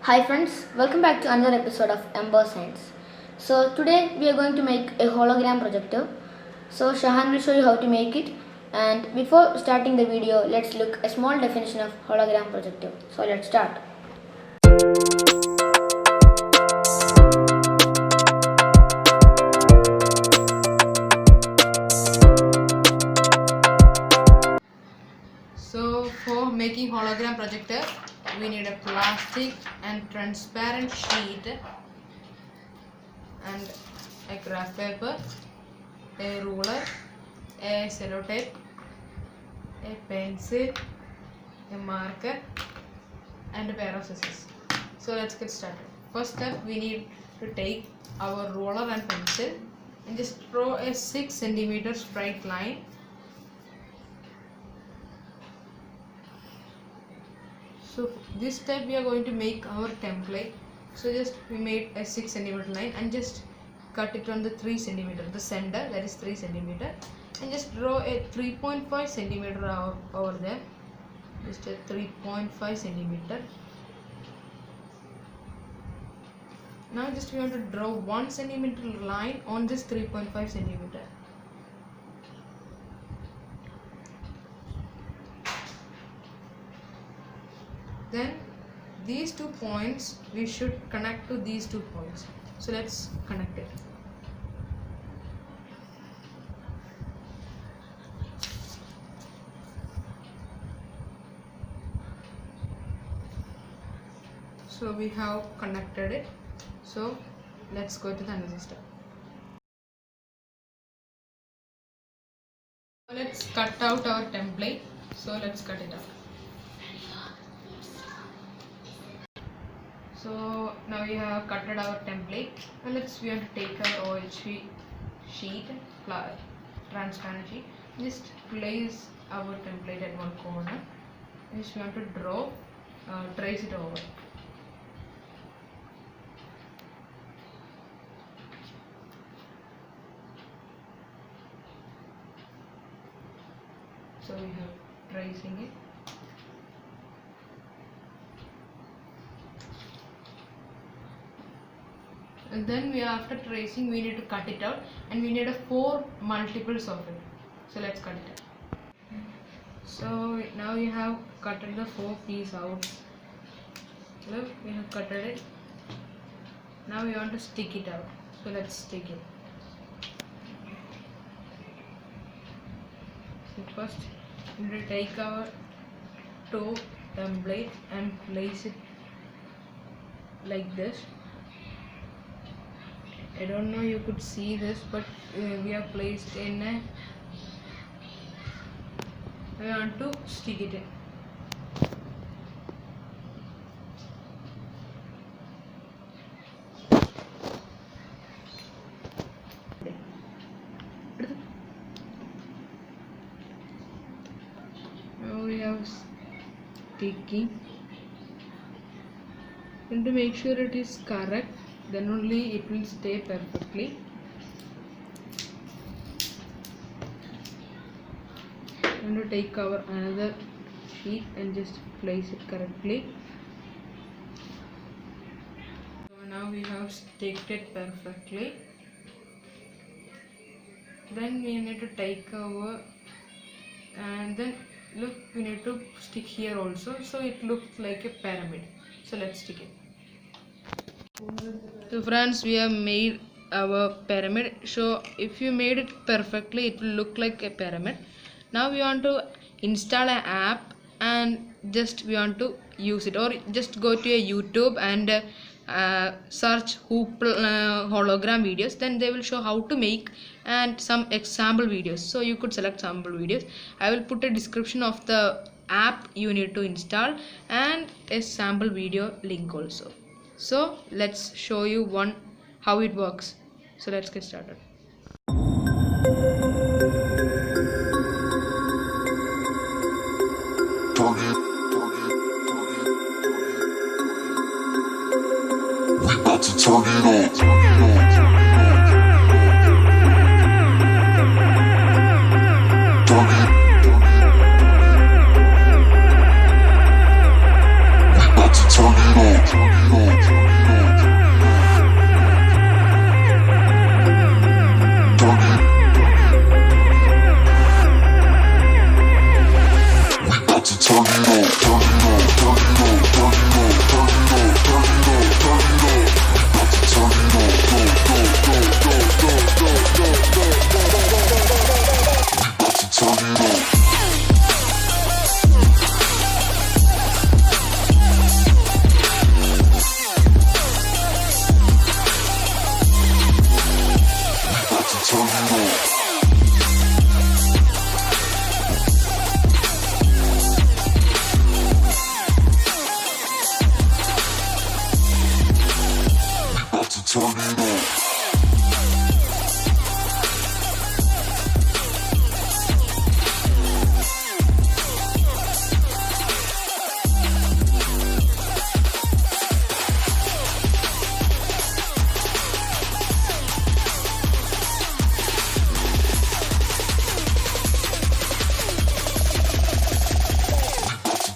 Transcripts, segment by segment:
Hi friends, welcome back to another episode of Ember Science. So today we are going to make a hologram projector. So Shahan will show you how to make it, and before starting the video let's look a small definition of hologram projector. So let's start. So for making hologram projector, we need a plastic and transparent sheet and a graph paper, a ruler, a sellotape, a pencil, a marker and a pair of scissors. So let's get started. First step, we need to take our ruler and pencil and just draw a 6 cm straight line. So this step we are going to make our template. So just we made a 6 cm line and just cut it on the 3 cm, the center, that is 3 cm, and just draw a 3.5 cm over there, just a 3.5 cm. Now just we want to draw 1 cm line on this 3.5 cm. Then these 2 points we should connect to these 2 points. So let's connect it. So we have connected it. So let's go to the another step. Let's cut out our template. So let's cut it out. So now we have cutted our template. Now we want to take our OHP sheet, transparent sheet. Just place our template at one corner. Just we want to draw, trace it over. So we have tracing it. And then after tracing we need to cut it out, and we need 4 multiples of it. So let's cut it out. So now we have cutted the 4 pieces out. Look, we have cutted it. Now we want to stick it out. So let's stick it. So first we will take our toe template and place it like this. I don't know you could see this, but we have placed in a, we want to stick it in. Now we have sticking, and to make sure it is correct, then only it will stay perfectly. I'm going to take our another sheet and just place it correctly. So now we have sticked it perfectly. Then we need to take our, and then look, we need to stick here also, so it looks like a pyramid. So let's stick it. So friends, we have made our pyramid. So if you made it perfectly, it will look like a pyramid. Now we want to install an app, and just we want to use it, or just go to a YouTube and search hologram videos. Then they will show how to make and some example videos. So you could select sample videos. I will put a description of the app you need to install and a sample video link also. So let's show you how it works. So let's get started. We about to turn it on. We about to turn it on. it on.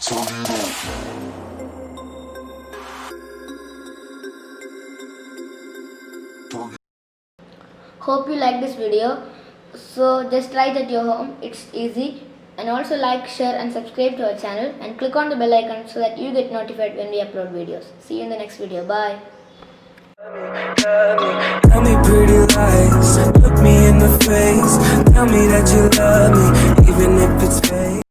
Turn it on. Turn it Hope you like this video. So just try it at your home. It's easy. And also like, share and subscribe to our channel and click on the bell icon so that you get notified when we upload videos. See you in the next video. Bye. Tell me pretty lies, look me in the face. Tell me that you love me, even if it's fake.